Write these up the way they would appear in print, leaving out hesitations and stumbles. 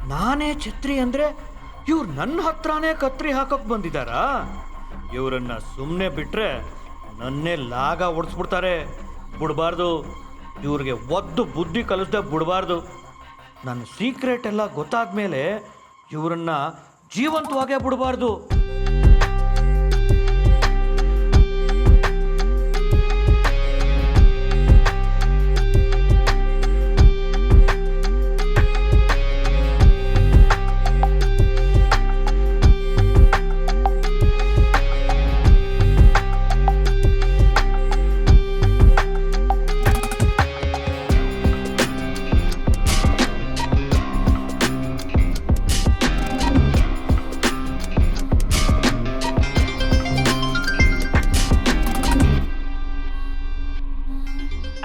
ನಾನೇ ಛತ್ರಿ ಅಂದ್ರೆ ಇವ್ರು ನನ್ನ ಹತ್ರನೇ ಕತ್ರಿ ಹಾಕೋಕ್ ಬಂದಿದ್ದಾರಾ? ಇವರನ್ನ ಸುಮ್ಮನೆ ಬಿಟ್ರೆ ನನ್ನೇ ಲಾಗ ಓಡಿಸ್ಬಿಡ್ತಾರೆ. ಬಿಡಬಾರ್ದು, ಇವ್ರಿಗೆ ಒದ್ದು ಬುದ್ಧಿ ಕಲಿಸ್ದೆ ಬಿಡಬಾರ್ದು. ನನ್ನ ಸೀಕ್ರೆಟ್ ಎಲ್ಲ ಗೊತ್ತಾದ್ಮೇಲೆ ಇವರನ್ನ ಜೀವಂತವಾಗೇ ಬಿಡಬಾರ್ದು.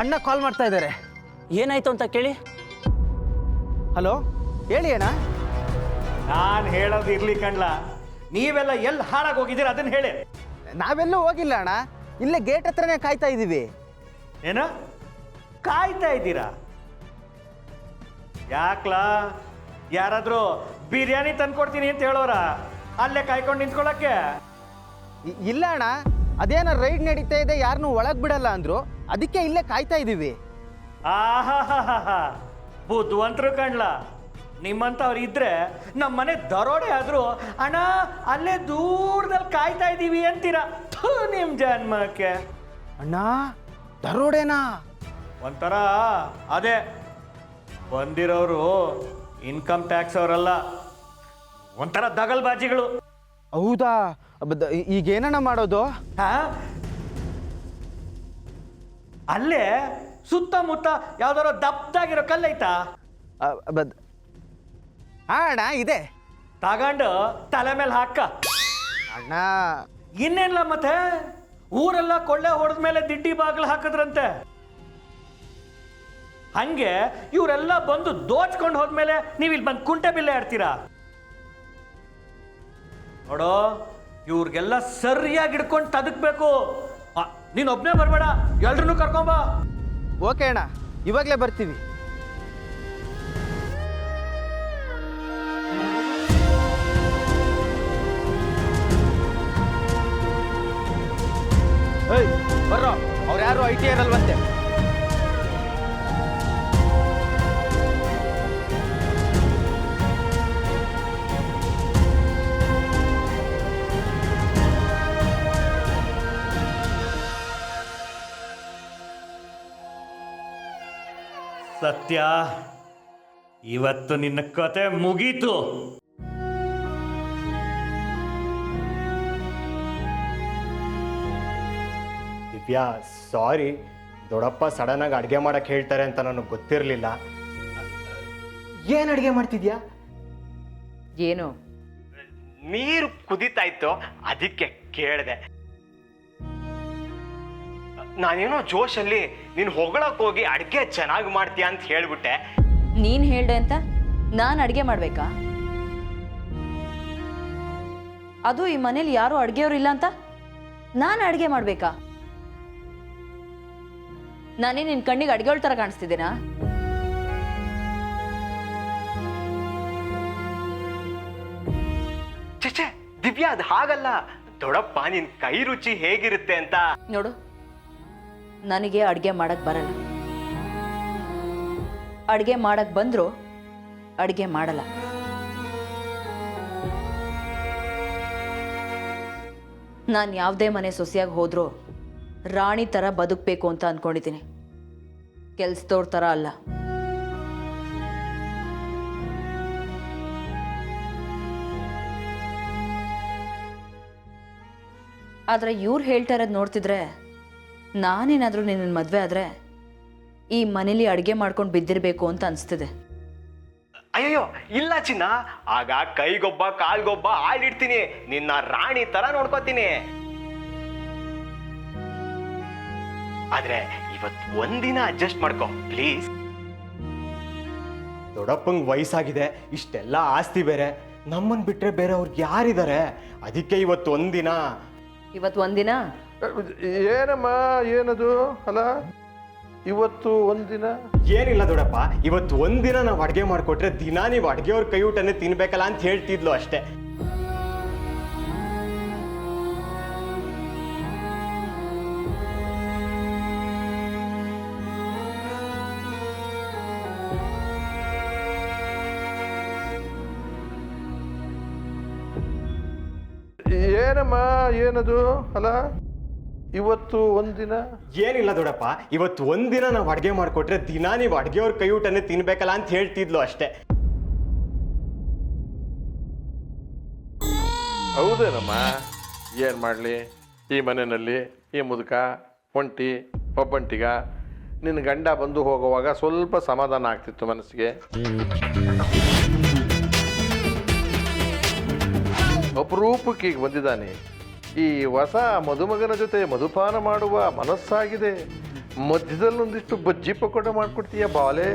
ಅಣ್ಣ ಕಾಲ್ ಮಾಡ್ತಾ ಇದ್ದಾರೆ. ಏನಾಯ್ತು ಅಂತ ಕೇಳಿ. ಹಲೋ, ಹೇಳಿ ಅಣ್ಣ. ನಾನು ಹೇಳೋದು ಇರ್ಲಿ ಕಣ್ಲ, ನೀವೆಲ್ಲ ಎಲ್ಲಿ ಹಾಳಾಗಿ ಹೋಗಿದ್ದೀರ ಅದನ್ನ ಹೇಳಿ. ನಾವೆಲ್ಲೂ ಹೋಗಿಲ್ಲ ಅಣ್ಣ, ಇಲ್ಲೇ ಗೇಟ್ ಹತ್ರನೇ ಕಾಯ್ತಾ ಇದ್ದೀವಿ. ಏನ ಕಾಯ್ತಾ ಇದ್ದೀರಾ? ಯಾಕ್ಲಾ, ಯಾರಾದ್ರೂ ಬಿರಿಯಾನಿ ತಂದ್ಕೊಡ್ತೀನಿ ಅಂತ ಹೇಳೋರ ಅಲ್ಲೇ ಕಾಯ್ಕೊಂಡು ನಿಂತ್ಕೊಳ್ಳಕ್ಕೆ? ಇಲ್ಲ ಅಣ್ಣ, ಅದೇನೋ ರೈಡ್ ನಡೀತಾ ಇದೆ, ಯಾರನ್ನೂ ಒಳಗೆ ಬಿಡಲ್ಲ ಅಂದ್ರು, ಅದಕ್ಕೆ ಇಲ್ಲೇ ಕಾಯ್ತಾ ಇದ್ದೀವಿ. ಆಹಾ, ಬುದ್ಧಿವಂತರು ಕಣ್ಲ. ನಿಮ್ಮಂಥವ್ರು ಇದ್ರೆ ನಮ್ಮ ಮನೆ ದರೋಡೆ ಆದ್ರೂ ಅಣ್ಣ ಅಲ್ಲೇ ದೂರದಲ್ಲಿ ಕಾಯ್ತಾ ಇದ್ದೀವಿ ಅಂತೀರ. ನಿಮ್ಮ ಜನ್ಮಕ್ಕೆ ಅಣ್ಣ, ದರೋಡೆನಾ? ಒಂಥರ ಅದೇ, ಬಂದಿರೋರು ಇನ್ಕಮ್ ಟ್ಯಾಕ್ಸ್ ಅವರಲ್ಲ, ಒಂಥರ ದಗಲ್ಬಾಜಿಗಳು. ಹೌದಾ? ಈಗೇನಣ್ಣ ಮಾಡೋದು? ಹಾ, ಅಲ್ಲೇ ಸುತ್ತಮುತ್ತ ಯಾವ್ದಾರೋ ದಪ್ಪದಾಗಿರೋ ಕಲ್ಲೈತಾ? ಹಾ ಅಣ್ಣ, ಇದೆ. ತಗೊಂಡು ತಲೆ ಮೇಲೆ ಹಾಕ. ಅಣ್ಣ, ಇನ್ನೇನ್ಲ ಮತ್ತೆ, ಊರೆಲ್ಲ ಕೊಳ್ಳೆ ಹೊಡೆದ ಮೇಲೆ ದಿಡ್ಡಿ ಬಾಗಿಲು ಹಾಕಿದ್ರಂತೆ. ಹಂಗೆ ಇವರೆಲ್ಲ ಬಂದು ದೋಚ್ಕೊಂಡು ಹೋದ್ಮೇಲೆ ನೀವು ಇಲ್ಲಿ ಬಂದು ಕುಂಟೆ ಬಿಲ್ಲೆ ಆಡ್ತೀರಾ? ನೋಡೋ, ಇವ್ರಿಗೆಲ್ಲ ಸರಿಯಾಗಿ ಹಿಡ್ಕೊಂಡು ತದಕ್ಬೇಕು. ನೀನು ಒಬ್ಬನೇ ಬರಬೇಡ, ಎಲ್ರನ್ನೂ ಕರ್ಕೊಂಬ. ಓಕೆ ಅಣ್ಣ, ಇವಾಗಲೇ ಬರ್ತೀವಿ. ಏಯ್ ಬರ್ರೋ, ಅವ್ರು ಯಾರು ITR ಅಲ್ವಂತೆ. ಸತ್ಯ, ಇವತ್ತು ನಿನ್ನ ಕತೆ ಮುಗೀತು. ದಿವ್ಯಾ, ಸಾರಿ, ದೊಡ್ಡಪ್ಪ ಸಡನ್ ಆಗಿ ಅಡುಗೆ ಮಾಡಕ್ಕೆ ಹೇಳ್ತಾರೆ ಅಂತ ನನಗೆ ಗೊತ್ತಿರಲಿಲ್ಲ. ಏನು ಅಡುಗೆ ಮಾಡ್ತಿದ್ಯಾ? ಏನು? ನೀರು ಕುದೀತಾ ಇತ್ತು, ಅದಕ್ಕೆ ಕೇಳಿದೆ. ನಾನೇನೋ ಜೋಶಲ್ಲಿ ನೀನು ಹೊಗಳಕ್ಕೆ ಹೋಗಿ ಅಡುಗೆ ಚೆನ್ನಾಗಿ ಮಾಡ್ತೀಯ ಅಂತ ಹೇಳ್ಬಿಟ್ಟೆ. ನೀನ್ ಹೇಳ್ದೆ ಅಂತ ನಾನು ಅಡ್ಗೆ ಮಾಡ್ಬೇಕಾ? ಅದು ಈ ಮನೇಲಿ ಯಾರು ಅಡ್ಗೆಯವ್ರು ಇಲ್ಲ ಅಂತ ನಾನು ಅಡ್ಗೆ ಮಾಡ್ಬೇಕಾ? ನಾನೇ ನಿನ್ ಕಣ್ಣಿಗೆ ಅಡ್ಗೆಯವ್ರ ತರ ಕಾಣಿಸ್ತಿದ್ದೇನಾ? ಚೇಚೆ ದಿವ್ಯಾ, ಅದು ಹಾಗಲ್ಲ. ದೊಡ್ಡಪ್ಪ ನಿನ್ ಕೈ ರುಚಿ ಹೇಗಿರುತ್ತೆ ಅಂತ. ನೋಡು, ನನಗೆ ಅಡ್ಗೆ ಮಾಡಕ್ ಬರಲ್ಲ. ಅಡ್ಗೆ ಮಾಡಕ್ ಬಂದ್ರು ಅಡ್ಗೆ ಮಾಡಲ್ಲ. ನಾನು ಯಾವುದೇ ಮನೆ ಸೊಸೆಯಾಗಿ ಹೋದ್ರೂ ರಾಣಿ ಥರ ಬದುಕಬೇಕು ಅಂತ ಅಂದ್ಕೊಂಡಿದ್ದೀನಿ, ಕೆಲ್ಸದವ್ರ ಥರ ಅಲ್ಲ. ಆದರೆ ಇವ್ರು ಹೇಳ್ತಾ ಇರೋದು ನೋಡ್ತಿದ್ರೆ ನಾನೇನಾದರೂ ನಿನ್ನ ಮದುವೆ ಆದರೆ ಈ ಮನೇಲಿ ಅಡುಗೆ ಮಾಡ್ಕೊಂಡು ಬಿದ್ದಿರಬೇಕು ಅಂತ ಅನಿಸ್ತಿದೆ. ಅಯ್ಯೋ ಇಲ್ಲ ಚಿನ್ನ, ಆಗ ಕೈಗೊಬ್ಬ ಕಾಲ್ಗೊಬ್ಬ ಆಳಿಡ್ತೀನಿ, ನಿನ್ನ ರಾಣಿ ತರ ನೋಡ್ಕೋತೀನಿ. ಆದ್ರೆ ಇವತ್ತು ಒಂದಿನ ಅಡ್ಜಸ್ಟ್ ಮಾಡ್ಕೊ ಪ್ಲೀಸ್. ದೊಡ್ಡಪ್ಪಂಗ್ ವಯಸ್ಸಾಗಿದೆ, ಇಷ್ಟೆಲ್ಲ ಆಸ್ತಿ ಬೇರೆ, ನಮ್ಮನ್ ಬಿಟ್ರೆ ಬೇರೆ ಅವ್ರಿಗೆ ಯಾರಿದ್ದಾರೆ? ಅದಕ್ಕೆ ಇವತ್ತು ಒಂದಿನ. ಇವತ್ತು ಒಂದಿನ ಏನಮ್ಮ, ಏನದು? ಅಲ್ಲ ಇವತ್ತು ಒಂದಿನ ಏನಿಲ್ಲ ದೊಡ್ಡಪ್ಪ, ಇವತ್ತು ಒಂದಿನ ನಾವು ಅಡುಗೆ ಮಾಡಿಕೊಟ್ರೆ ದಿನ ನೀವು ಅಡುಗೆಯವ್ರ ಕೈ ಊಟನೇ ತಿನ್ಬೇಕಲ್ಲ ಅಂತ ಹೇಳ್ತಿದ್ಲು ಅಷ್ಟೇ. ಏನಮ್ಮ ಏನದು ಅಲ್ಲ ಇವತ್ತು ಒಂದಿನ ಏನಿಲ್ಲ ದೊಡ್ಡಪ್ಪ, ಇವತ್ತು ಒಂದಿನ ನಾವು ಅಡುಗೆ ಮಾಡಿಕೊಟ್ರೆ ದಿನ ನೀವು ಅಡುಗೆಯವ್ರ ಕೈ ಊಟನೇ ತಿನ್ಬೇಕಲ್ಲ ಅಂತ ಹೇಳ್ತಿದ್ಲು ಅಷ್ಟೇ. ಹೌದೇನಮ್ಮ, ಏನು ಮಾಡಲಿ, ಈ ಮನೆಯಲ್ಲಿ ಈ ಮುದುಕ ಒಂಟಿ ಒಬ್ಬಂಟಿಗ ನಿನ್ನ ಗಂಡ ಬಂದು ಹೋಗುವಾಗ ಸ್ವಲ್ಪ ಸಮಾಧಾನ ಆಗ್ತಿತ್ತು ಮನಸ್ಸಿಗೆ. ಅಪರೂಪಕ್ಕೆ ಈಗ ಬಂದಿದ್ದಾನೆ. ಈ ಹೊಸ ಮದುಮಗನ ಜೊತೆ ಮಧುಪಾನ ಮಾಡುವ ಮನಸ್ಸಾಗಿದೆ. ಮಧ್ಯದಲ್ಲಿ ಒಂದಿಷ್ಟು ಬಜ್ಜಿ ಪಕೋಡ ಮಾಡ್ಕೊಡ್ತೀಯ ಬಾಲೆ?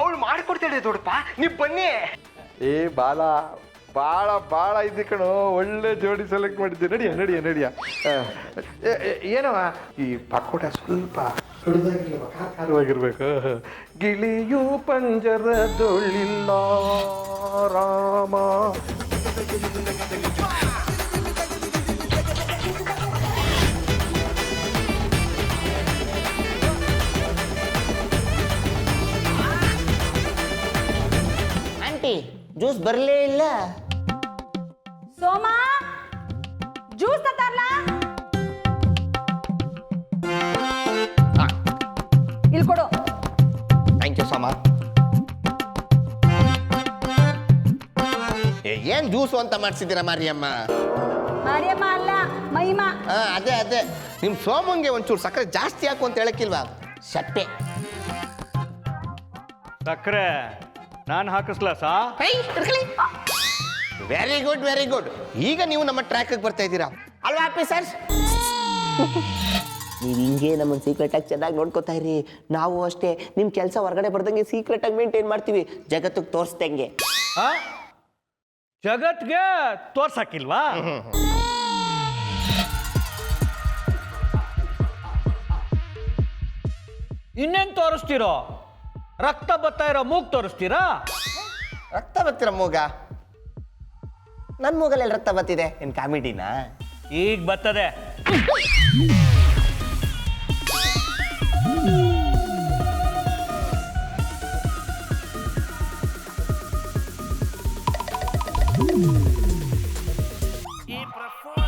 ಅವಳು ಮಾಡ್ಕೊಡ್ತಾಳೆ ದೊಡ್ಡಪ್ಪ, ನೀವು ಬನ್ನಿ. ಏ ಬಾಲ, ಭಾಳ ಭಾಳ ಇದೆ ಕಣೋ, ಒಳ್ಳೆ ಜೋಡಿ ಸೆಲೆಕ್ಟ್ ಮಾಡಿದ್ದೆ. ನಡಿಯ ಏನವ ಈ ಪಕೋಡ ಸ್ವಲ್ಪ ಖಾರವಾಗಿರ್ಬೇಕು. ಗಿಳಿಯು ಪಂಜರದೊಳಿಲ್ಲ ರಾಮ. ಆಂಟಿ ಜ್ಯೂಸ್ ಬರಲೇ ಇಲ್ಲ. ಸೋಮಾ ಜ್ಯೂಸ್ ತರ್ಲಾ? ಇಲ್ಲಿ ಕೊಡು. ಥ್ಯಾಂಕ್ ಯು ಸೋಮ. ಏನ್ ಜ್ಯೂಸು ಅಂತ ಮಾಡಿಸಿದ್ದೀರಾ ಮಾರಿಯಮ್ಮ? ಮಾರಿಯಮ್ಮ ಅಲ್ಲ, ಮಹಿಮಾ. ಅದೇ ನಿಮ್ ಸೋಮಂಗೆ ಒಂಚೂರು ಸಕ್ಕರೆ ಜಾಸ್ತಿ ಹಾಕು ಅಂತ ಹೇಳಕ್ಕಿಲ್ವಾ? ಸಟ್ಟೆ. ಸಕ್ಕರೆ ನಾನು ಹಾಕಿಸ್ಲಾ ಸಾ? Very good very good. ಈಗ ನೀವು ನಮ್ಮ ಟ್ರ್ಯಾಕ್ ಬರ್ತಾ ಇದ್ದೀರಾ ಅಲ್ವಾ ಆಫೀಸರ್ಸ್? ನೀವು ಹಿಂಗೆ ನಮ್ಮನ್ನು ಸೀಕ್ರೆಟ್ ಆಗಿ ಚೆನ್ನಾಗಿ ನೋಡ್ಕೋತಾ ಇರಿ. ನಾವು ಅಷ್ಟೇ ನಿಮ್ಮ ಕೆಲಸ ಹೊರಗಡೆ ಬರ್ದಂಗೆ ಸೀಕ್ರೆಟ್ ಆಗಿ ಮೇಂಟೈನ್ ಮಾಡ್ತೀವಿ, ಜಗತ್ತಿಗೆ ತೋರಿಸ್ದಂಗೆ. ಜಗತ್ಗೆ ತೋರ್ಸಕ್ಕಿಲ್ವಾ? ಇನ್ನೇನ್ ತೋರಿಸ್ತೀರೋ? ರಕ್ತ ಬರ್ತಾ ಇರೋ ಮೂಗ್ ತೋರಿಸ್ತೀರಾ? ರಕ್ತ ಬತ್ತಿರ ಮೂಗ? ನನ್ನ ಮೂಗಲ್ಲಿ ರಕ್ತ ಬತ್ತಿದೆ, ಏನು ಕಾಮಿಡಿನಾ? ಈಗ ಬರ್ತದೆ. ಈ ಪ್ರಫುಲ್ಲ